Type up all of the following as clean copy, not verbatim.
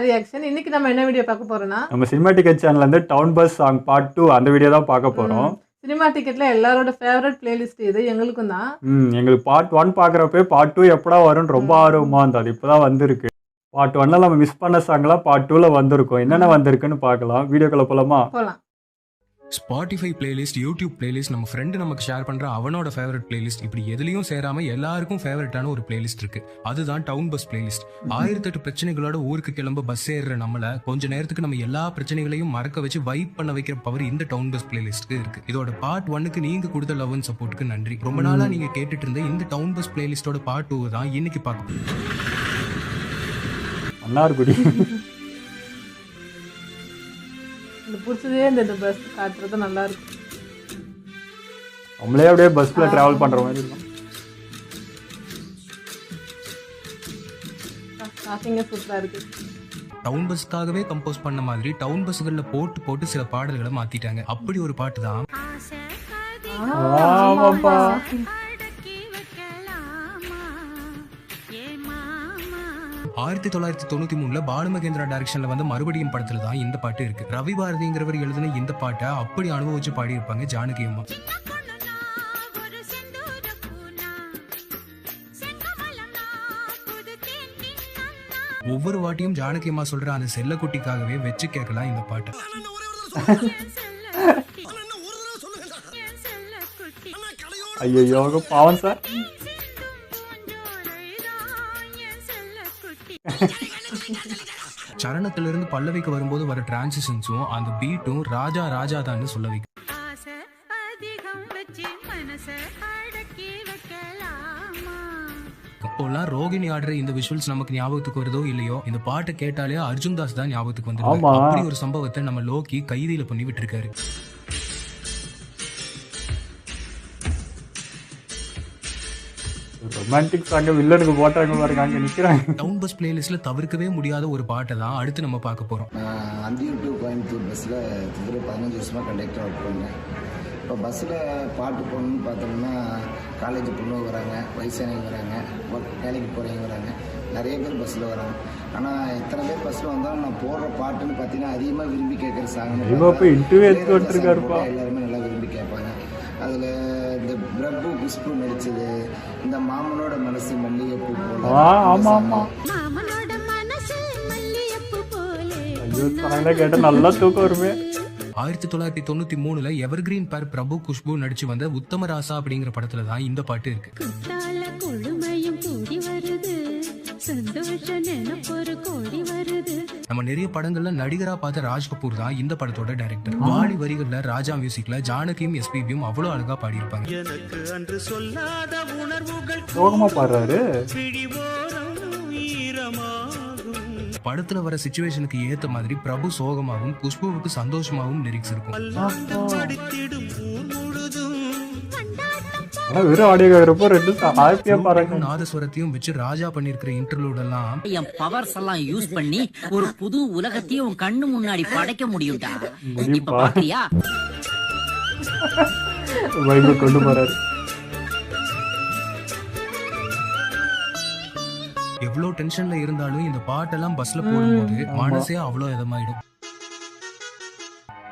Reaction. இன்னைக்கு நம்ம என்ன வீடியோ பார்க்க போறோம்னா, நம்ம சினிமா டிக்கெட் சேனல்ல இருந்து டவுன் பஸ் சாங் பார்ட் 2 அந்த வீடியோ தான் பார்க்க போறோம். சினிமா டிக்கெட்ல எல்லாரோட ஃபேவரட் பிளேலிஸ்ட் இது எங்களுக்கும் தான். எங்களுக்கு பார்ட் 1 பார்க்குறப்பே பார்ட் 2 எப்படா வரும்னு ரொம்ப ஆர்வமா இருந்தது. அது இப்போதான் வந்திருக்கு. பார்ட் 1ல நம்ம மிஸ் பண்ண சாங்லாம் பார்ட் 2ல வந்திருக்கும். என்னென்ன வந்திருக்குன்னு பார்க்கலாம். வீடியோக்குள்ள போலாமா? போலாம். ஸ்பாட்டிஃபை பிளேலிஸ்ட், யூடியூப் பிளேலிஸ்ட், நம்ம ஃப்ரெண்டு நமக்கு ஷேர் பண்ற அவனோட ஃபேவரட் பிளேலிஸ்ட், இப்படி எதுலயும் சேராம எல்லாருக்கும் ஃபேவரட்டான ஒரு பிளேலிஸ்ட் இருக்கு. அதுதான் டவுன் பஸ் பிளேலிஸ்ட். 1008 பிரச்சனைகளோட ஊருக்கு கிளம்ப பஸ் ஏறுற நம்மள கொஞ்ச நேரத்துக்கு நம்ம எல்லா பிரச்சனைகளையும் மறக்க வச்சு வைப் பண்ண வைக்கிற பவர் இந்த டவுன் பஸ் பிளேலிஸ்ட்க்கு இருக்கு. இதோட பார்ட் 1க்கு நீங்க கொடுத்த லவ் அண்ட் சப்போர்ட்டுக்கு நன்றி. ரொம்ப நாளா நீங்க கேட்டுட்டு இருந்த இந்த டவுன் பஸ் பிளேலிஸ்டோட பார்ட் 2 தான் இன்னைக்கு பார்க்கணும். மன்னார்குடி இந்த புடிச்சதே இந்த பஸ் காட்டுறது நல்லா இருக்கு. நம்மளே அப்படியே பஸ்ல டிராவல் பண்ற மாதிரி இருக்கும். ஸ்டார்டிங்கே சூப்பரா இருக்கு. டவுன் பஸ்க்காகவே கம்போஸ் பண்ண மாதிரி டவுன் பஸ்கள்ல போட்டு போட்டு சில பாடல்களை மாத்திட்டாங்க. அப்படி ஒரு பாட்டு தான் ஆமாப்பா. 1993 பாலு மகேந்திரா டைரக்ஷன்ல வந்து மறுபடியும் படத்துல தான் இந்த பாட்டு இருக்கு. ரவி பாரதிங்கிறவர் எழுதின இந்த பாட்டை அப்படி அனுபவிச்சு பாடியிருப்பாங்க ஜானகி அம்மா. ஒவ்வொரு வாட்டியும் ஜானகி அம்மா சொல்ற அந்த செல்லக்குட்டிக்காகவே வச்சு கேட்கலாம் இந்த பாட்டை. ஐயோ பாவம் சார். சரணத்திலிருந்து பல்லவிக்கு வரும்போது வர டிரான்சிஷன்ஸும் அந்த பீட்டும் ராஜா ராஜா தான் சொல்ல வைக்கும். அப்போலாம் ரோகிணி ஆடுற இந்த விஷுவல்ஸ் நமக்கு ஞாபகத்துக்கு வருதோ இல்லையோ, இந்த பாட்டை கேட்டாலே அர்ஜுன் தாஸ் தான் ஞாபகத்துக்கு வந்து. அப்படி ஒரு சம்பவத்தை நம்ம லோக்கி கைதியில பண்ணி விட்டுருக்காரு. ரொமான்டிக் சாங் வில்லனுக்கு போட்டாங்க பாருங்க, அங்க நிக்கிறாங்க. டவுன் பஸ் பிளேலிஸ்ட்ல தவிர்க்கவே முடியாத ஒரு பாட்டை தான் அடுத்து நம்ம பார்க்க போறோம். அந்தியூர் டு கோயம்புத்தூர் பஸ்ஸில் கிட்டத்தட்ட 15 வருஷமாக கண்டக்டர் ஒர்க் பண்ணேன். இப்போ பஸ்ஸில் பாட்டு போகணுன்னு பார்த்தோம்னா காலேஜ் பொண்ணு வராங்க, வயசானவங்க வராங்க, வேலைக்கு போகிறவங்க வராங்க, நிறைய பேர் பஸ்ஸில் வராங்க. ஆனால் எத்தனை பேர் பஸ்ஸில் வந்தாலும் நான் போடுற பாட்டுன்னு பார்த்தீங்கன்னா அதிகமாக விரும்பி கேட்குற சாங் எல்லாருமே நல்லா விரும்பி கேட்பாங்க. அதில் இந்த பிரபு குஷ்பு நடிச்சது, இந்த மாமனோட மனசு மல்லிகைப்பூ கேட்ட நல்லா தூக்கம் வருமே. 1993 எவர்கிரீன் பேர் பிரபு குஷ்பு நடிச்சு வந்த உத்தம ராசா அப்படிங்கிற படத்துல தான் இந்த பாட்டு இருக்கு. நம்ம நிறைய படங்கள்ல நடிகரா பார்த்த ராஜ் கபூர் தான் இந்த படத்தோட டைரக்டர். வாலி வரிகள்ல ராஜா மியூசிக்ல ஜானகியும் எஸ்பிபியும் அவ்வளவு அழகா பாடியிருப்பாங்க. சோகமா பாடுறாரு. படத்துல வர சிச்சுவேஷனுக்கு ஏத்த மாதிரி பிரபு சோகமாவும் குஷ்புவுக்கு சந்தோஷமாவும் லிரிக்ஸ் இருக்கும். நாதஸ்வரத்தையும் வச்சு ராஜா பண்ணிருக்கிற இன்டர்லூட் எல்லாம் என் பவர்ஸ் எல்லாம் யூஸ் பண்ணி ஒரு புது உலகத்தையும் கண்ணு முன்னாடி படைக்க முடியும்டா. இப்ப பாத்தியா கொண்டு போறாரு. எவ்வளவு டென்ஷன்ல இருந்தாலும் இந்த பாட்டெல்லாம் பஸ்ல போடும்போது மனசே அவ்வளவு இதமாயிடும்.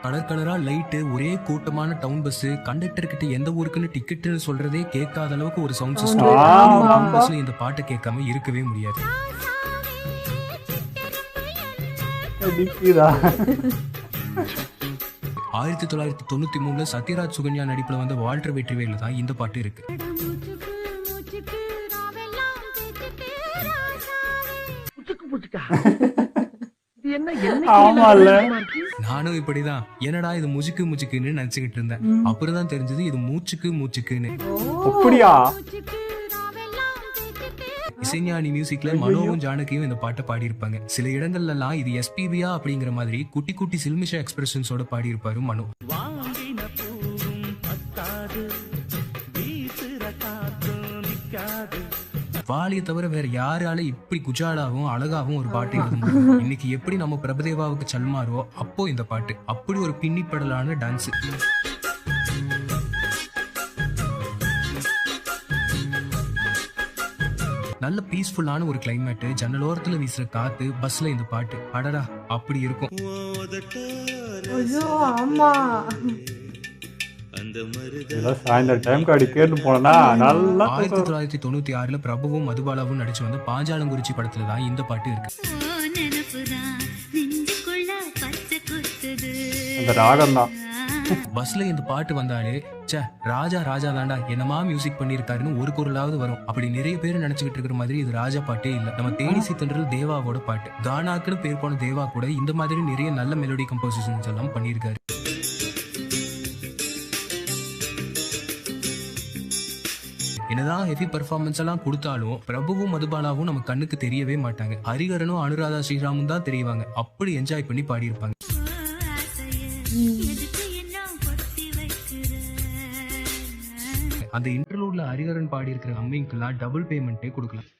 கலர் கலரா லைட்டு, ஒரே கூட்டமான டவுன் பஸ், கண்டக்டர் கிட்ட எந்த ஊருக்குன்னு டிக்கெட்னு சொல்றதே கேட்காத அளவுக்கு ஒரு சவுண்ட் சிஸ்டம். டவுன் பஸ்ல இந்த பாட்டை கேட்காம இருக்கவே முடியாது. 1993 சத்யராஜ் சுகன்யா நடிப்புல வந்த வால்டர் வெற்றிவேல தான் இந்த பாட்டு இருக்கு. நானும் இப்படிதான் என்னடா இது முஜுக்கு முஜுக்குன்னு நினைச்சுக்கிட்டு இருந்தேன். அப்புறம் தான் தெரிஞ்சது இது மூச்சுக்கு மூச்சுக்குன்னு. இசைஞானி மியூசிக்ல மனோவும் ஜானகியும் இந்த பாட்டை பாடியிருப்பாங்க. சில இடங்கள்ல எல்லாம் இது எஸ்பிபியா அப்படிங்கிற மாதிரி குட்டி குட்டி சில்மிஷா எக்ஸ்பிரஷன்ஸோட பாடியிருப்பாரு மனோ. வாலியை தவிர வேற யாரால இப்படி குஜாலாவும் அழகாவும் ஒரு பாட்டு எழுத முடியும்? இன்னைக்கு எப்படி நம்ம பிரபுதேவாவுக்கு சல்மாரோ அப்போ இந்த பாட்டு அப்படி ஒரு பின்னிப்படலான டான்ஸ். நல்ல பீஸ்ஃபுல்லான ஒரு கிளைமேட், ஜன்னலோரத்துல வீசுற காத்து, பஸ்ல இந்த பாட்டு அடடா அப்படி இருக்கும். ஐயோ ஆமா, சாயந்தரம் டைம் அடி கேட்டு போனா நல்லா. 1996 பிரபுவும் மதுபாலாவும் நடிச்சு வந்து பாஞ்சாலங்குறிச்சி படத்துல தான் இந்த பாட்டு இருக்கு. அந்த ராகம் தான். பஸ்ல இந்த பாட்டு வந்தாலே சே ராஜா ராஜா தாண்டா என்னமா மியூசிக் பண்ணிருக்காருன்னு ஒரு குரலாவது வரும். அப்படி நிறைய பேர் நினைச்சுக்கிட்டு இருக்கிற மாதிரி இது ராஜா பாட்டே இல்ல. நம்ம தேனிசி தென்றல் தேவாவோட பாட்டு. கானாக்குன்னு பேர் போன தேவா கூட இந்த மாதிரி நிறைய நல்ல மெலோடி கம்போசிஷன்ஸ் எல்லாம் பண்ணியிருக்காரு. என்னதான் ஹெவி பெர்ஃபார்மன்ஸ் எல்லாம் கொடுத்தாலும் பிரபுவும் மதுபாலாவும் நம்ம கண்ணுக்கு தெரியவே மாட்டாங்க. ஹரிஹரனும் அனுராதா ஸ்ரீராமும் தான் தெரிவாங்க. அப்படி என்ஜாய் பண்ணி பாடியிருப்பாங்க. அந்த இன்டர்லூட்ல ஹரிஹரன் பாடி இருக்கிற அம்மிங்கெல்லாம் டபுள் பேமெண்ட்டே கொடுக்கலாம்.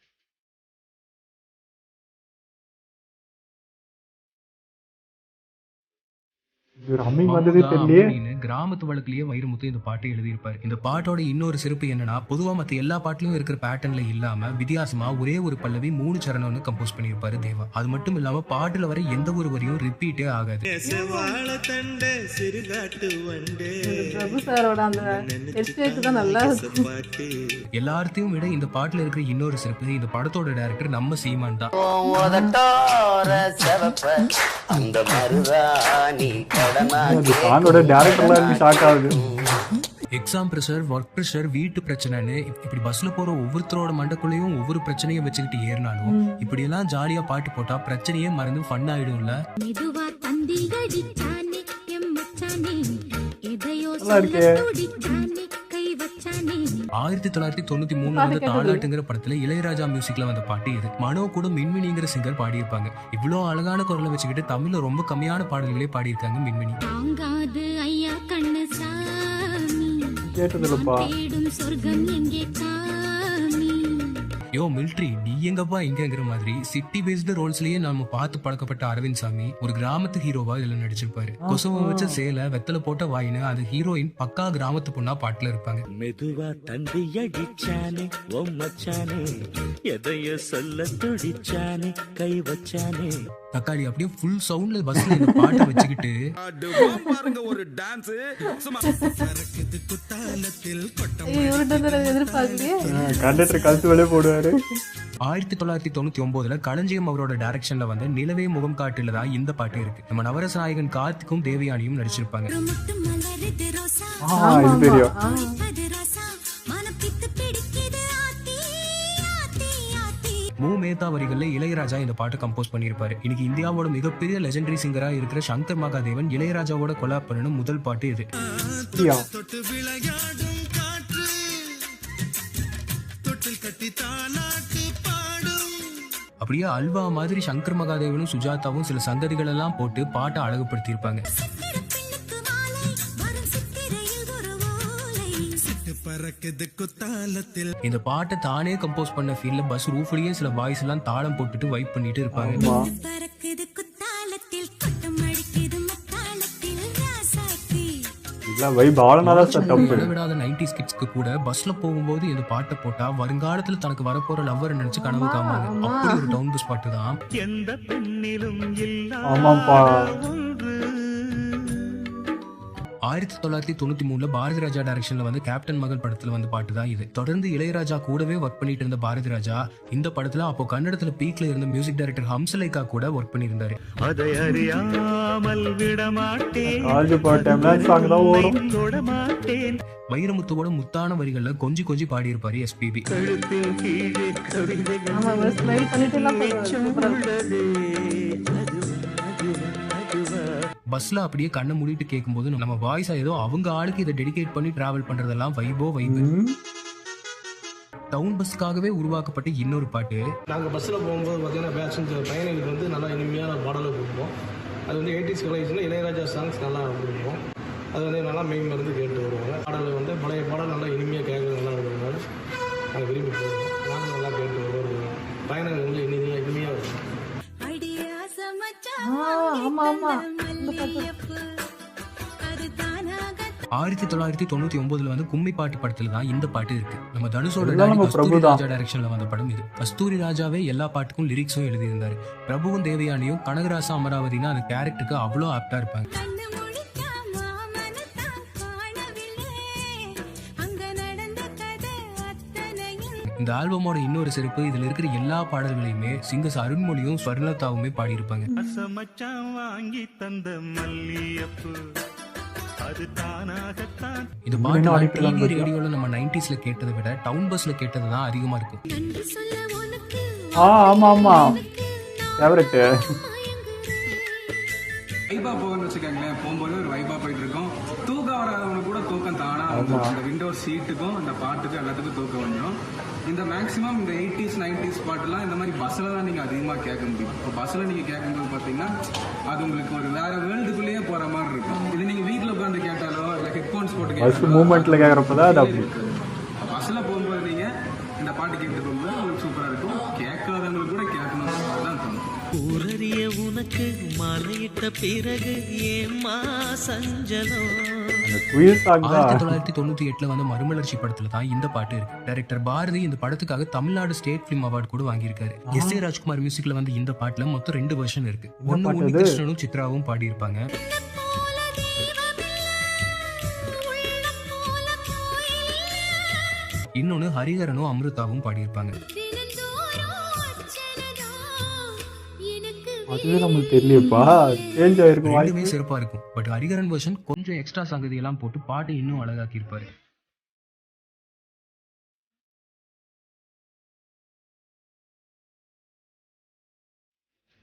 கிராமத்து வழக்கிலேயே வைரமுத்து இந்த பாட்டை எழுதியிருப்பாரு. இந்த பாட்டோட இன்னொரு சிறப்பு என்னன்னா, பொதுவா மத்த எல்லா பாட்டிலும் இருக்கிற பேட்டர்ன்ல இல்லாம வித்தியாசமா ஒரே ஒரு பல்லவி 3 சரணம்னு கம்போஸ் பண்ணியிருப்பாரு தேவா. அது மட்டும் இல்லாம பாட்டுல வர எந்த ஒரு வரியும் ரிப்பீட்டே ஆகாது. எல்லாத்தையும் விட இந்த பாட்டுல இருக்கிற இன்னொரு சிறப்பு, இந்த படத்தோட டைரக்டர் நம்ம சீமான் தான். எக்ஸாம் ப்ரெஷர், ஒர்க் ப்ரெஷர், வீட்டு பிரச்சனைன்னு இப்படி பஸ்ல போற ஒவ்வொருத்தரோட மண்டக்குள்ளேயும் ஒவ்வொரு பிரச்சனையும் வச்சுக்கிட்டு ஏறினாலும் இப்படி எல்லாம் ஜாலியா பாட்டு போட்டா பிரச்சனையே மறந்து ஃபன் ஆயிடும்ல. 1993 வந்து தாலாட்டுங்கிற படத்துல இளையராஜா மியூசிக்ல வந்த பாட்டு இது. மனோ கூட மின்மினிங்கிற சிங்கர் பாடியிருப்பாங்க. இவ்வளோ அழகான குரலை வச்சுக்கிட்டு தமிழ்ல ரொம்ப கம்மியான பாடல்களே பாடியிருக்காங்க மின்மினி. யோ மிலிட்ரி நீ எங்கப்பா இங்கிற மாதிரி சிட்டி பேஸ்டு ரோல்ஸ்லயே நம்ம பார்த்து பழக்கப்பட்ட அரவிந்த் சாமி ஒரு கிராமத்து ஹீரோவா இதுல நடிச்சிருப்பாரு. கொசுவ வச்ச சேலை வெத்தலை போட்ட வாயின்னு அது ஹீரோயின் பக்கா கிராமத்து பொண்ணா பாட்டுல இருப்பாங்க. மெதுவா தந்தி அடிச்சானே ஒம்மச்சானே எதைய சொல்ல துடிச்சானே கை வச்சானே தக்காளி அப்படியே ஃபுல் சவுண்ட்ல பஸ்ல இந்த பாட்டை வச்சுக்கிட்டு பாருங்க ஒரு டான்ஸ் சும்மா சரக்குது குத்தாலத்தில் கண்டக்டர் கழுத்து வெளியே போடுவாரு. 1999 களஞ்சியம் அவரோட டைரக்ஷன்ல வந்து நிலவே முகம் காட்டுல தான் இந்த பாட்டு இருக்கு. நம்ம நவரச நாயகன் கார்த்திக்கும் தேவயானியும் நடிச்சிருப்பாங்க. மேத்தா வரிகள்ல இளையராஜா இந்த பாட்டு கம்போஸ் பண்ணியிருப்பாரு. இன்னைக்கு இந்தியாவோட மிகப்பெரிய லெஜெண்டரி சிங்கரா இருக்கிற சங்கர் மகாதேவன் இளையராஜாவோட கொலாப் பண்ண முதல் பாட்டு இது. அப்படியே அல்வா மாதிரி சங்கர் மகாதேவனும் சுஜாதாவும் சில சங்கதிகள் எல்லாம் போட்டு பாட்டை அழகுபடுத்தியிருப்பாங்க. இந்த பாட்டை தானே கம்போஸ் பண்ண ஃபீல்ல பஸ் ரூஃப்லயே சில பாய்ஸ் எல்லாம் தாளம் போட்டுட்டு வைப் பண்ணிட்டு இருப்பாங்க. விடாத 90s கிட்ஸ்க்கு கூட பஸ்ல போகும்போது இந்த பாட்டை போட்டா வருங்காலத்துல தனக்கு வரப்போற லவ்வர் நினைச்சு கனவு காமாங்க. அப்படி ஒரு டவுன் பஸ் பாட்டு தான். 1993 பாரதி ராஜா டைரக்ஷன்ல வந்து கேப்டன் மகன் படத்துல வந்து பாட்டு தான் இது. தொடர்ந்து இளையராஜா கூடவே ஒர்க் பண்ணிட்டு இருந்த பாரதி ராஜா இந்த படத்துல அப்போ கன்னடத்துல பீக்ல இருந்த மியூசிக் டைரக்டர் ஹம்சலேகா கூட ஒர்க் பண்ணியிருந்தாரு. வைரமுத்துவோட முத்தான வரிகள்ல கொஞ்சி கொஞ்சி பாடி இருப்பாரு எஸ்பிபி. பஸ்ல அப்படியே கண்ணை மூடிட்டு கேட்கும்போது நம்ம வாய்ஸா ஏதோ அவங்க ஆளுக்கு இதை டெடிகேட் பண்ணி டிராவல் பண்றதெல்லாம் வைபோ வைபு. டவுன் பஸ்க்காகவே உருவாக்கப்பட்ட இன்னொரு பாட்டு. நாங்கள் பஸ்ஸில் போகும்போது பார்த்தீங்கன்னா பேசஞ்சர் பயணிகளுக்கு வந்து நல்லா இனிமையான பாடலை கொடுப்போம். அது வந்து 80s கலெக்ஷனில் இளையராஜா சாங்ஸ் நல்லா கொடுப்போம். அது வந்து நல்லா மெயின் மருந்து கேட்டு வருவாங்க. பாடல் வந்து பழைய பாடல் நல்லா இனிமையாக கேட்க நல்லா இருக்கிறதுனால நாங்கள் விரும்பி போடுவோம். நாங்கள் நல்லா கேட்டு வருவோம். பயணங்கள் வந்து இனிமையாக இருக்கும். 1999 வந்து கும்மி பாட்டு படத்துல தான் இந்த பாட்டு இருக்கு. நம்ம தனுஷோட எல்லாம் நம்ம கஸ்தூரி பிரபு தான். ராஜா டைரக்ஷன்ல வந்த படம் இது. கஸ்தூரி ராஜாவே எல்லா பாட்டுக்கும் லிரிக்ஸும் எழுதியிருந்தாரு. பிரபுவும் தேவயானியும் கனகராசா அமராவதினா அந்த கேரக்டருக்கு அவ்வளோ ஆப்டா இருப்பாங்க. இந்த ஆல்பமோட இன்னொரு சிறப்பு, இதுல இருக்கிற எல்லா பாடல்களையுமே சிங்கர்ஸ் அருண்மொழியும் ஸ்வர்ணலதாவுமே பாடியிருப்பாங்க. இந்த பாட்டு டிவி ரேடியோல நம்ம 90sல கேட்டதை விட டவுன் பஸ்ல கேட்டது தான் அதிகமா இருக்கும். ஆமா ஆமா ஃபேவரட். வைபா போகணும்னு வச்சுக்கோங்களேன், போகும்போது ஒரு வைபா போயிட்டு இருக்கோம். தூக்கம் வராதவனுக்கு கூட தூக்கம் தானா வந்துடும். இந்த விண்டோ சீட்டுக்கும் இந்த பாட்டுக்கும் எல்லாத்துக்கும் தூக்கம் வந்துடும். இந்த மேக்ஸிமம் இந்த 80s 90s பாட்டுலாம் இந்த மாதிரி பஸ்ஸில் தான் நீங்கள் அதிகமாக கேட்க முடியும். இப்போ பஸ்ஸில் நீங்கள் கேட்கும்போது பார்த்தீங்கன்னா அது உங்களுக்கு ஒரு வேற வேர்ல்டுக்குள்ளேயே போகிற மாதிரி இருக்கும். இது நீங்கள் வீட்டில் உட்காந்து கேட்டாலோ இல்லை ஹெட்ஃபோன்ஸ் போட்டு பஸ் மூமெண்ட்ல கேட்குறப்பதான் அது அப்படி. பஸ்ஸில் போகும்போது நீங்கள் இந்த பாட்டு கேட்டு போகும்போது உங்களுக்கு சூப்பராக இருக்கும். கேட்காதவங்களுக்கு கூட கேட்கணும் தான் தோணும். ஊரறிய உனக்கு மலையிட்ட பிறகு ஏமா சஞ்சலம். அந்த குயில் சாங் தான் 1998 வந்து மறுமலர்ச்சி படத்துல தான் இந்த பாட்டு இருக்கு. டைரக்டர் பாரதி இந்த படத்துக்காக தமிழ்நாடு ஸ்டேட் பிலிம் அவார்டு கூட வாங்கியிருக்காரு. S.A. ராஜ்குமார் மியூசிக்ல வந்து இந்த பாட்டுல மொத்தம் 2 வெர்ஷன் இருக்கு. ஒன்னு உன்னிகிருஷ்ணனும் சித்ராவும் பாடியிருப்பாங்க. இன்னொன்னு ஹரிஹரனும் அமிர்தாவும் பாடியிருப்பாங்க. அதுவே நம்மளுக்கு தெரியலையப்பா, சேஞ்ச் ஆயிருக்கும். ரெண்டுமே சிறப்பா இருக்கும். பட் ஹரிஹரன் வெர்ஷன் கொஞ்சம் எக்ஸ்ட்ரா சங்கதி எல்லாம் போட்டு பாட்டு இன்னும் அழகாக்கி இருப்பாரு.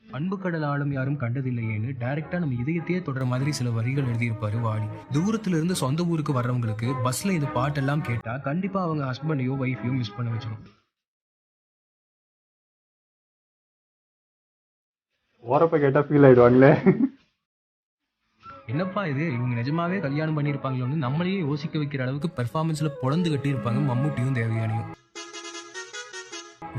அன்பு கடல் ஆழம் யாரும் கண்டதில்லையேன்னு டைரக்டா நம்ம இதயத்தையே தொடர மாதிரி சில வரிகள் எழுதியிருப்பாரு வாலி. தூரத்துல இருந்து சொந்த ஊருக்கு வர்றவங்களுக்கு பஸ்ல இந்த பாட்டெல்லாம் கேட்டா கண்டிப்பா அவங்க ஹஸ்பண்டையோ ஒய்ஃபையோ மிஸ் பண்ண வச்சிடும். ஓரப்ப கேட்டா ஃபீல் ஆயிடுவாங்களே. என்னப்பா இது, இவங்க நிஜமாவே கல்யாணம் பண்ணியிருப்பாங்களோன்னு நம்மளையே யோசிக்க வைக்கிற அளவுக்கு பெர்ஃபார்மன்ஸ்ல பொழந்து கட்டி இருப்பாங்க மம்முட்டியும் தேவயானியும்.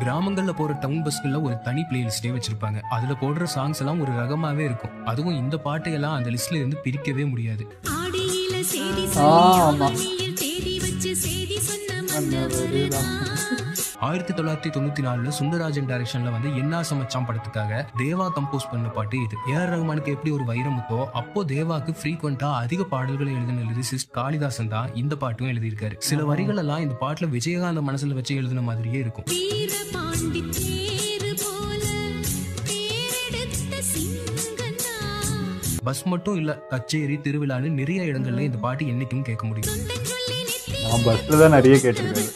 கிராமங்கள்ல போற டவுன் பஸ்கள்ல ஒரு தனி பிளேலிஸ்டே வச்சிருப்பாங்க. அதுல போடுற சாங்ஸ் எல்லாம் ஒரு ரகமாவே இருக்கும். அதுவும் இந்த பாட்டையெல்லாம் அந்த லிஸ்ட்ல இருந்து பிரிக்கவே முடியாது. ஆமா 1994 சுந்தரராஜன் டைரக்ஷன்ல வந்து என்ன சமைச்சாம் படத்துக்காக தேவா கம்போஸ் பண்ண பாட்டு இது. ஏஆர் ரஹ்மானுக்கு எப்படி ஒரு வைரமுத்தோ, அப்போ தேவாக்கு ஃப்ரீக்வெண்டா அதிக பாடல்களை எழுதின லிரிசிஸ்ட் காளிதாசன் தான் இந்த பாட்டும் எழுதியிருக்காரு. சில வரிகள் எல்லாம் இந்த பாட்டுல விஜயகாந்த் மனசுல வச்சு எழுதின மாதிரியே இருக்கும். பஸ் மட்டும் இல்ல, கச்சேரி திருவிழான்னு நிறைய இடங்கள்ல இந்த பாட்டு என்னைக்கும் கேட்க முடியும். நான் பஸ்ல தான் நிறைய கேட்டிருக்கேன்.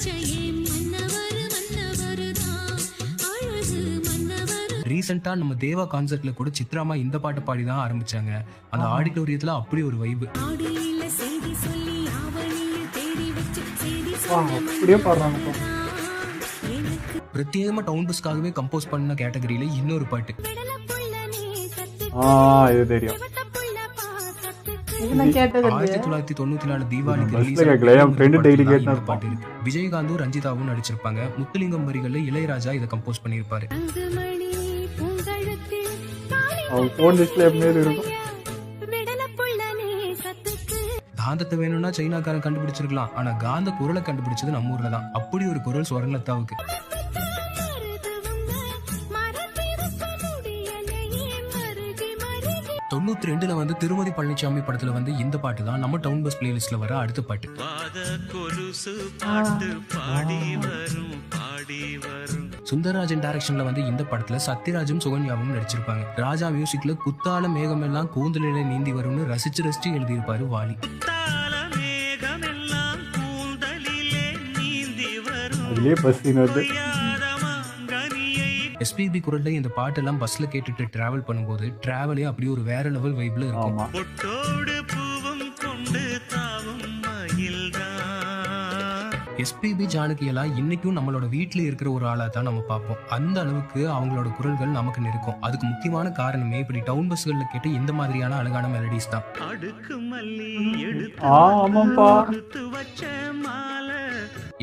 ரீசெண்டா நம்ம தேவா கான்சர்ட்ல கூட சித்ராமா இந்த பாட்டை பாடி தான் ஆரம்பிச்சாங்க. அந்த ஆடிட்டோரியத்துல அப்படி ஒரு வைபு. அப்படியே பாடுறாங்க. பிரத்யேகமா டவுன் பஸ்க்காகவே கம்போஸ் பண்ண கேட்டகரியில இன்னொரு பாட்டு. இது தெரியும். 1994 தீபாவளிக்கு பாட்டு இருக்கு. விஜயகாந்தும் ரஞ்சிதாவும் நடிச்சிருப்பாங்க. முத்துலிங்கம் வரிகள்ல இளையராஜா இதை கம்போஸ் பண்ணியிருப்பாரு. காந்தத்தை வேணும்னா சைனாக்காரன் கண்டுபிடிச்சிருக்கலாம், ஆனா காந்த குரலை கண்டுபிடிச்சது நம்ம ஊர்ல தான். அப்படி ஒரு குரல் ஸ்வர்ணலதாவுக்கு. 92 வந்து திருமதி பழனிசாமி படத்துல வந்து இந்த பாட்டு தான் நம்ம டவுன் பஸ் பிளேலிஸ்ட்ல வர அடுத்த பாட்டு. சுந்தரராஜன் டைரக்ஷன்ல வந்து இந்த படத்துல சத்யராஜும் சுகன்யாவும் நடிச்சிருப்பாங்க. ராஜா மியூசிக்ல குத்தால மேகம் எல்லாம் கூந்தலில நீந்தி வரும்னு ரசிச்சு ரசிச்சு எழுதியிருப்பாரு வாலி. எஸ்பிபி குரல்ல இந்த பாட்டெல்லாம் பஸ்ல கேட்டுட்டு டிராவல் பண்ணும்போது டிராவலே அப்படியே ஒரு வேற லெவல் வைப்ல இருக்கும். எஸ்பிபி ஜானகி எல்லாம் இன்னைக்கும் நம்மளோட வீட்டுல இருக்கிற ஒரு ஆளா தான் நம்ம பார்ப்போம். அந்த அளவுக்கு அவங்களோட குரல்கள் நமக்கு நெருக்கும். அதுக்கு முக்கியமான காரணமே இப்படி டவுன் பஸ்கள்ல கேட்டு இந்த மாதிரியான அழகான மெலடிஸ் தான்.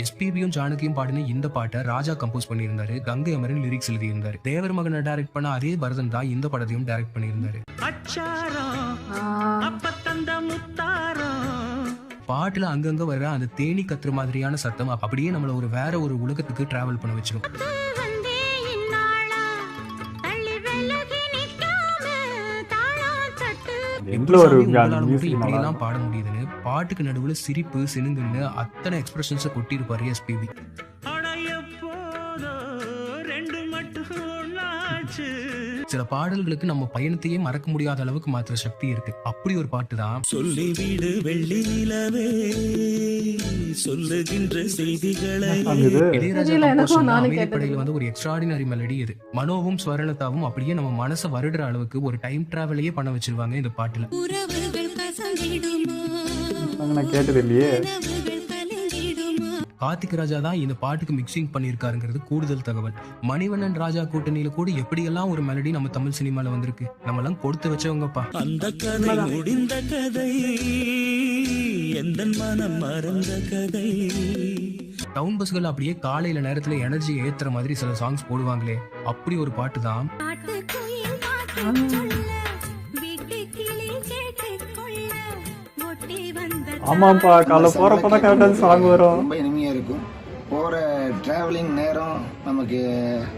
எஸ்பிபியும் ஜானகியும் பாடின இந்த பாட்டை ராஜா கம்போஸ் பண்ணியிருந்தாரு. கங்கை அமரன் லிரிக்ஸ் எழுதியிருந்தாரு. தேவர் மகனை டைரக்ட் பண்ண அதே பரதன் தான் இந்த படத்தையும் டைரக்ட் பண்ணியிருந்தாரு. பாட்டுல அங்கங்க வர அந்த தேனி கத்துற மாதிரியான சத்தம் அப்படியே நம்மள ஒரு வேற ஒரு உலகத்துக்கு டிராவல் பண்ண வச்சிடும். இப்படியெல்லாம் பாட முடியுதுன்னு பாட்டுக்கு நடுவுல சிரிப்பு சினுங்குன்னு அத்தனை எக்ஸ்பிரஷன்ஸை கொட்டிருப்பாரு எஸ்பிபி. சில பாடல்களுக்கு நம்ம பயணத்தையே மறக்க முடியாத அளவுக்கு மாத்திர சக்தி இருக்கு. அப்படி ஒரு பாட்டு தான் சொல்லி வீடு வெள்ளி நிலவே சொல்லுகின்ற செய்திகளை. அமெரிப்படையில வந்து ஒரு எக்ஸ்ட்ராடினரி மெலடி இது. மனோவும் ஸ்வரணதாவும் அப்படியே நம்ம மனசை வருடுற அளவுக்கு ஒரு டைம் டிராவலையே பண்ண வச்சிருவாங்க இந்த பாட்டுல. கேட்டது இல்லையே. கார்த்திக் ராஜா தான் இந்த பாட்டுக்கு மிக்சிங் பண்ணியிருக்காருங்கிறது கூடுதல் தகவல். மணிவண்ணன் ராஜா கூட்டணியில கூட எப்படியெல்லாம் ஒரு மெலடி நம்ம தமிழ் சினிமால வந்திருக்கு. நம்ம எல்லாம் கொடுத்து வச்சவங்கப்பா. அந்த கதை முடிந்த கதை எந்த மனம் மறந்த கதை. டவுன் பஸ்கள் அப்படியே காலையில நேரத்துல எனர்ஜி ஏத்துற மாதிரி சில சாங்ஸ் போடுவாங்களே, அப்படி ஒரு பாட்டு தான். ஆமாப்பா, காலைல போறப்பதான் கரெக்டான சாங் வரும். ரொம்ப இனிமையா இருக்கும். போகிற ட்ராவலிங் நேரம் நமக்கு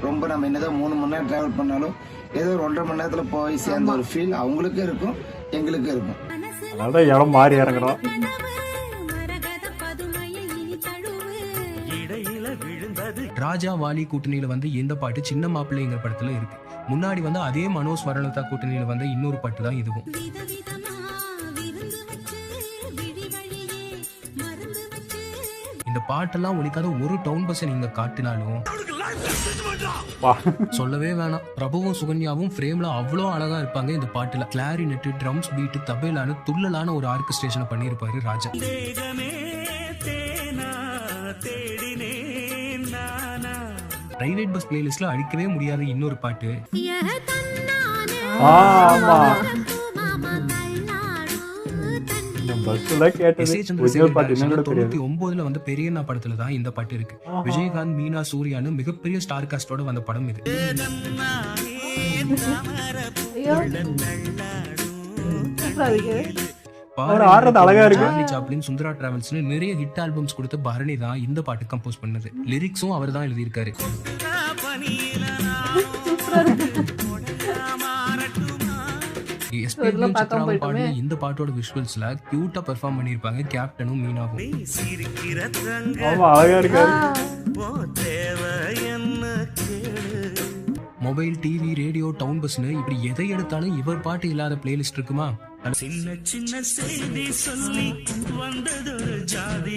ரொம்ப, நம்ம என்னதான் 3 மணி நேரம் ட்ராவல் பண்ணாலும் ஏதோ ஒரு 1.5 மணி நேரத்தில் போய் சேர்ந்த ஒரு ஃபீல் அவங்களுக்கும் இருக்கும், எங்களுக்கும் இருக்கும். அதனால இடம் மாறி இறங்குறோம். ராஜா வாலி கூட்டணியில வந்து இந்த பாட்டு சின்ன மாப்பிள்ளைங்கிற படத்துல இருக்கு. முன்னாடி வந்து அதே மனோஜ் வரணதா கூட்டணியில வந்து இன்னொரு பாட்டு தான் இதுவும். இந்த பாட்டெல்லாம் ஒலிக்காத ஒரு டவுன் பஸ் நீங்க காட்டினாலும் சொல்லவே வேணாம். பிரபுவும் சுகன்யாவும் ஃப்ரேம்ல அவ்வளோ அழகா இருப்பாங்க இந்த பாட்டுல. கிளாரினெட், ட்ரம்ஸ் பீட், தபேலான துள்ளலான ஒரு ஆர்கெஸ்ட்ரேஷன் பண்ணியிருப்பாரு ராஜா. பிரைவேட் பஸ் பிளேலிஸ்ட்ல அடிக்கவே முடியாத இன்னொரு பாட்டு. வந்து பெரியண்ணா படத்துல தான் இந்த பாட்டு இருக்கு. விஜயகாந்த், மீனா, சூர்யான்னு மிகப்பெரிய ஸ்டார் காஸ்டோட வந்த படம் இது. சுந்தரா டிராவல்ஸ் நிறைய ஹிட் ஆல்பம்ஸ் கொடுத்த பரணி தான் இந்த பாட்டு கம்போஸ் பண்ணது. லிரிக்ஸும் அவர் தான் எழுதியிருக்காரு. இந்த பாட்டோட விஷுவல்ஸ்ல கியூட்டா பெர்ஃபார்ம் பண்ணிருப்பாங்க கேப்டனும் மீனாவும். மொபைல், டிவி, ரேடியோ, டவுன் பஸ்னு இப்படி எதை எடுத்தாலும் இவர் பாட்டு இல்லாத பிளேலிஸ்ட் இருக்குமா? சின்ன சின்ன செய்தி சொல்லி வந்ததொரு ஜாதி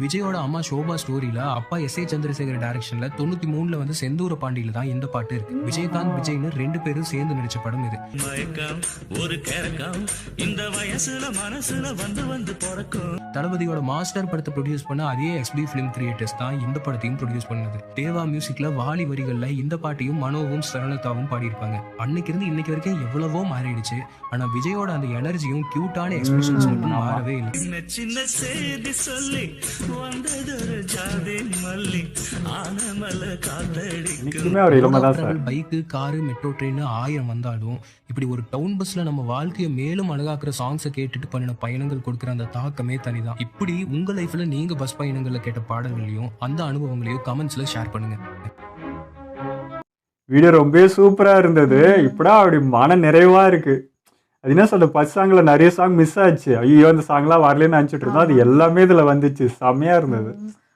விஜயோட அம்மா சோபா ஸ்டோரியில அப்பா எஸ்.ஏ. சந்திரசேகர் டைரக்ஷன்ல 93ல வந்து செந்தூர பாண்டியில தான் இந்த பாட்டு இருக்கு. விஜயகாந்த், விஜய்னு 2 பேரும் சேர்ந்து நடிச்ச படம் இது. ஒரு கேரக்கம் இந்த வயசுல மனசுல வந்து வந்து பிறக்கும். தளபதியோட மாஸ்டர் படத்தை ப்ரொடியூஸ் பண்ண அதே எஸ்பி ஃபிலிம் கிரியேட்டர்ஸ் தான் இந்த படத்தையும் ப்ரொடியூஸ் பண்ணது. தேவா மியூசிக்ல வாலி வரிகள்ல இந்த பாட்டையும் மனோவும் சரளதாவும் பாடியிருப்பாங்க. அன்னைக்கு இருந்து இன்னைக்கு வரைக்கும் எவ்வளவோ மாறிடுச்சு. ஆனா விஜயோட அந்த எனர்ஜியும் கியூட்டான எக்ஸ்பிரஷன்ஸ் மட்டும் மாறவே இல்லை. சின்ன செய்தி சொல்லி வந்ததொரு ஜாதி மல்லி ஆனமல காத்தடிக்கும். பைக்கு, காரு, மெட்ரோ ட்ரெயின் 1000 வந்தாலும் இப்படி ஒரு டவுன் பஸ்ல நம்ம வாழ்க்கையை மேலும் அழகாக்குற சாங்ஸை கேட்டுட்டு பண்ணின பயணங்கள் கொடுக்குற அந்த தாக்கமே தனிதான். இப்படி உங்க லைஃப்ல நீங்க பஸ் பயணங்கள்ல கேட்ட பாடல்களையும் அந்த அனுபவங்களையும் கமெண்ட்ஸ்ல ஷேர் பண்ணுங்க. வீடியோ ரொம்ப சூப்பரா இருந்தது. இப்படா அப்படி மன நிறைவா இருக்கு. அது என்ன சொல்ற, பஸ் சாங்ல நிறைய சாங் மிஸ் ஆச்சு. ஐயோ அந்த சாங்லாம் வரலன்னு நினைச்சிட்டு இருந்தோம். அது எல்லாமே இதுல வந்துச்சு. செம்மையா இருந்தது.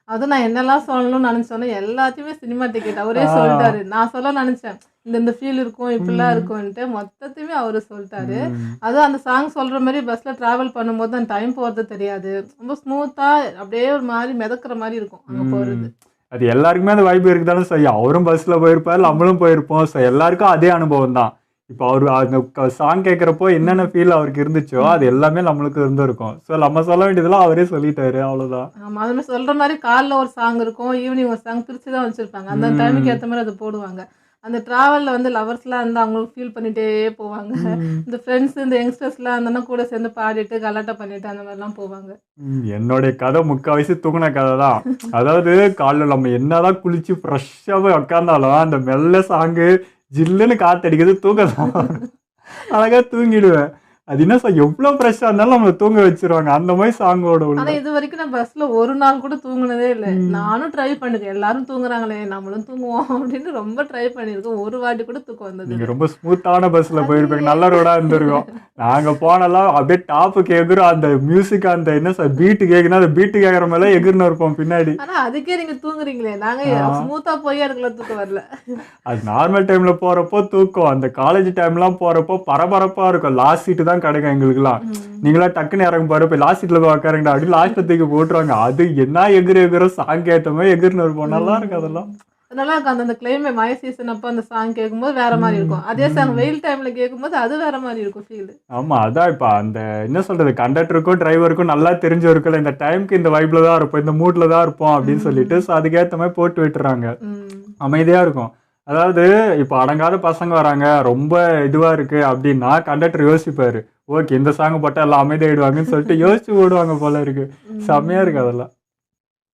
அது நான் என்னெல்லாம் சொல்லணும்னு நினைச்சோன்னே எல்லாத்தையுமே சினிமா டிக்கெட் அவரே சொல்லிட்டாரு. நான் சொல்ல நினைச்சேன் இந்த ஃபீல் இருக்கும் இப்படிலாம் இருக்கும்ன்ட்டு, மொத்தத்தையுமே அவரு சொல்லிட்டாரு. அதுவும் அந்த சாங் சொல்ற மாதிரி பஸ்ல டிராவல் பண்ணும்போது அந்த டைம் போறது தெரியாது. ரொம்ப ஸ்மூத்தா அப்படியே ஒரு மாதிரி மிதக்குற மாதிரி இருக்கும் அங்க போறது. அது எல்லாருக்குமே அந்த வைப் இருக்குதானே செய்யும். அவரும் பஸ்ல போயிருப்பாரு, நம்மளும் போயிருப்போம். ஸோ எல்லாருக்கும் அதே அனுபவம் தான். இப்போ அவரு அந்த சாங் கேட்குறப்போ என்னென்ன ஃபீல் அவருக்கு இருந்துச்சோ அது எல்லாமே நம்மளுக்கு இருந்திருக்கும். ஸோ நம்ம சொல்ல வேண்டியதெல்லாம் அவரே சொல்லிட்டாரு, அவ்வளோதான். ஆமாம், அது மாதிரி சொல்கிற மாதிரி காலைல ஒரு சாங் இருக்கும், ஈவினிங் ஒரு சாங் பிரித்து தான் வச்சுருப்பாங்க. அந்த டைமுக்கு ஏற்ற மாதிரி அதை போடுவாங்க. அந்த ட்ராவலில் வந்து லவர்ஸ்லாம் வந்து அவங்களுக்கு ஃபீல் பண்ணிகிட்டே போவாங்க. இந்த ஃப்ரெண்ட்ஸ், இந்த யங்ஸ்டர்ஸ்லாம் அந்த கூட சேர்ந்து பாடிட்டு கலாட்டா பண்ணிட்டு அந்த மாதிரிலாம் போவாங்க. என்னுடைய கதை முக்கால்வாசி தூங்கின கதை தான். அதாவது காலைல நம்ம என்னதான் குளிச்சு ஃப்ரெஷ்ஷாக உட்காந்தாலும் அந்த மெல்ல சாங்கு ஜில்லுன்னு காற்றடிக்கிறது தூக்கம் தான். அழகாக தூங்கிடுவேன். அது என்ன சார் எவ்வளவு ஃப்ரெஷ்ஷா இருந்தாலும் நம்மள தூங்க வச்சிருவாங்க அந்த மாதிரி சாங்கோட ஆனா உள்ள. இது வரைக்கும் நான் பஸ்ல ஒரு நாள் கூட தூங்குனதே இல்லை. நானும் ட்ரை பண்ணிருக்கேன். எல்லாரும் தூங்குறாங்களே நம்மளும் தூங்குவோம் அப்படின்னு ரொம்ப ட்ரை பண்ணிருக்கேன். ஒரு வாட்டி கூட தூக்கம் வந்தது நீங்க இல்லை. ரொம்ப ஸ்மூத்தான பஸ்ல போயிருப்பீங்க, நல்ல ரோடா இருந்திருக்கும். நாங்க போனெல்லாம் அப்படியே டாப்புக்கு எகிரும், அந்த மியூசிக் அந்த என்ன சார் பீட்டு கேக்குன்னா அந்த பீட்டு கேக்குற மேல எகிர்னு இருப்போம் பின்னாடி. ஆனா அதுக்கே நீங்க தூங்குறீங்களே, நாங்க ஸ்மூத்தா போய் எனக்குள்ள தூக்கம் வரல. அது நார்மல் டைம்ல போறப்போ தூக்கம், அந்த காலேஜ் டைம்லாம் போறப்போ பரபரப்பா இருக்கும். லாஸ்ட் சீட்டு தான் கிடைக்கும் எங்களுக்குலாம். நீங்களா டக்குன்னு இறங்க பாரு, போய் லாஸ்ட் சீட்ல போய் உட்காருங்கடா அப்படின்னு லாஸ்ட் தூக்கி போட்டுருவாங்க. அது என்ன எகிரும் சாங் ஏத்த மாதிரி எகிர்னு இருப்போம். நல்லா இருக்கும் அதெல்லாம். நல்லா இருக்கும். அந்த கிளைமேட் மழை சீசன் அப்போ அந்த சாங் கேட்கும்போது வேற மாதிரி இருக்கும். அதே சாங் வெயில் டைம்ல கேட்கும்போது அது வேற மாதிரி இருக்கும் ஃபீல். ஆமா, அதான் இப்ப அந்த என்ன சொல்றது, கண்டக்டருக்கும் டிரைவருக்கும் நல்லா தெரிஞ்சு இருக்குல்ல, இந்த டைம்க்கு இந்த வைப்ல தான் இருப்போம், இந்த மூட்ல தான் இருப்போம் அப்படின்னு சொல்லிட்டு ஸோ அதுக்கேற்ற மாதிரி போட்டு விட்டுறாங்க. அமைதியா இருக்கும். அதாவது இப்போ அடங்காத பசங்க வராங்க, ரொம்ப இதுவா இருக்கு அப்படின்னா கண்டக்டர் யோசிப்பாரு, ஓகே இந்த சாங் போட்டா எல்லாம் அமைதியாயிடுவாங்கன்னு சொல்லிட்டு யோசிச்சு ஓடுவாங்க போல இருக்கு. செம்மையா இருக்கு அதெல்லாம்.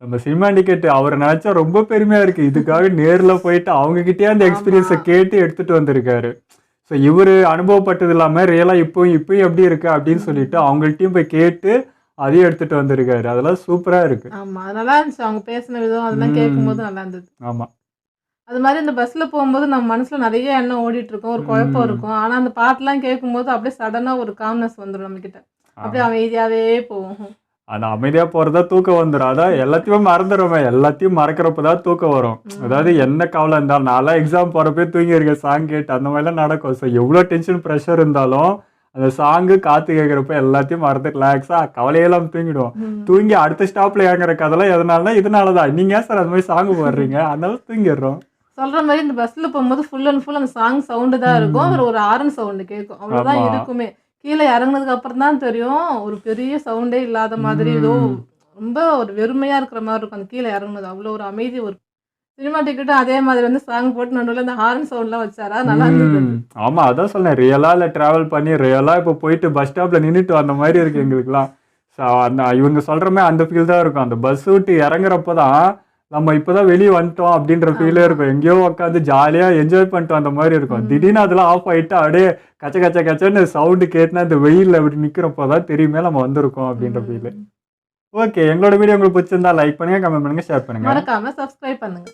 நம்ம சினிமா டிக்கெட் அவரை நினைச்சா ரொம்ப பெருமையா இருக்கு. இதுக்காக நேர்ல போயிட்டு அவங்க கிட்டே அந்த எக்ஸ்பீரியன்ஸை கேட்டு எடுத்துட்டு வந்திருக்காரு. ஸோ இவரு அனுபவப்பட்டது இல்லாம ரியலா இப்பயும் எப்படி இருக்கு அப்படின்னு சொல்லிட்டு அவங்கள்ட்டையும் போய் கேட்டு அதையும் எடுத்துட்டு வந்திருக்காரு. அதெல்லாம் சூப்பரா இருக்கு. ஆமா, அது நல்லா இருந்துச்சு. அவங்க பேசின விதம் அதெல்லாம் கேட்கும்போது நல்லா இருந்தது. ஆமா. அது மாதிரி இந்த பஸ்ல போகும்போது நம்ம மனசுல நிறைய எண்ணம் ஓடிட்டு இருக்கும், ஒரு குழப்பம் இருக்கும். ஆனா அந்த பாட்டுலாம் கேட்கும்போது அப்படியே சடனா ஒரு காம்னஸ் வந்துடும் நம்ம கிட்ட. அப்படியே அமைதியாவே போவோம். அந்த அமைதியா போறதா தூக்கம் வந்துடும். அதான் எல்லாத்தையுமே மறந்துடுவேன், எல்லாத்தையும் மறக்கிறப்பதான் தூக்கம் வரும். அதாவது என்ன கவலை இருந்தாலும், நான்லாம் எக்ஸாம் போறப்பே தூங்கி இருக்கேன் சாங் கேட்டு, அந்த மாதிரிலாம் நடக்கும். ஸோ எவ்வளோ டென்ஷன் ப்ரெஷர் இருந்தாலும் அந்த சாங்கு காத்து கேட்குறப்ப எல்லாத்தையும் மறந்து ரிலாக்ஸா கவலையெல்லாம் தூங்கிடுவோம். தூங்கி அடுத்த ஸ்டாப்ல இறங்குற கதெல்லாம் எதனாலதான் இதனாலதான். நீங்க ஏன் சார் அந்த மாதிரி சாங் போடுறீங்க, அதனால தூங்கிடுறோம். சொல்ற மாதிரி இந்த பஸ்ல போகும்போது ஃபுல் அண்ட் ஃபுல் அந்த சாங் சவுண்டு தான் இருக்கும். ஒரு ஆரன் சவுண்டு கேட்கும், அவ்வளவுதான் ஆமா. இருக்குமே. கீழே இறங்குனதுக்கு அப்புறம் தான் தெரியும் ஒரு பெரிய சவுண்டே இல்லாத மாதிரி, ஏதோ ரொம்ப ஒரு வெறுமையா இருக்கிற மாதிரி இருக்கும். அந்த கீழே இறங்குனது அவ்வளோ ஒரு அமைதி. ஒரு சினிமா டிக்கெட்டும் அதே மாதிரி வந்து சாங் போட்டு நடுவில் அந்த ஹாரன் சவுண்ட்லாம் வச்சாரா, நல்லா இருந்தது. ஆமா, அதான் சொன்னேன், ரியலா இல்ல டிராவல் பண்ணி ரியலா இப்போ போயிட்டு பஸ் ஸ்டாப்ல நின்றுட்டு வந்த மாதிரி இருக்கு எங்களுக்குலாம். ஸோ அந்த இவங்க சொல்ற மாதிரி அந்த ஃபீல் தான் இருக்கும். அந்த பஸ் விட்டு இறங்குறப்பதான் நம்ம இப்பதான் வெளியே வந்துட்டோம் அப்படின்ற ஃபீலே இருக்கும். எங்கேயோ உட்காந்து ஜாலியா என்ஜாய் பண்ணிட்டு வந்த மாதிரி இருக்கும். திடீர்னு அதெல்லாம் ஆஃப் ஆயிட்டு அப்படியே கச்ச கச்ச கச்சன்னு சவுண்டு கேட்டுனா இந்த வெயில்ல அப்படி நிக்கிறப்பதான் தெரியுமே நம்ம வந்திருக்கோம் அப்படின்ற ஃபீல். ஓகே, எங்களோட வீடியோ உங்களுக்கு பிடிச்சிருந்தா லைக் பண்ணுங்க, கமெண்ட் பண்ணுங்க, ஷேர் பண்ணுங்க. மறக்காம சப்ஸ்கிரைப் பண்ணுங்க.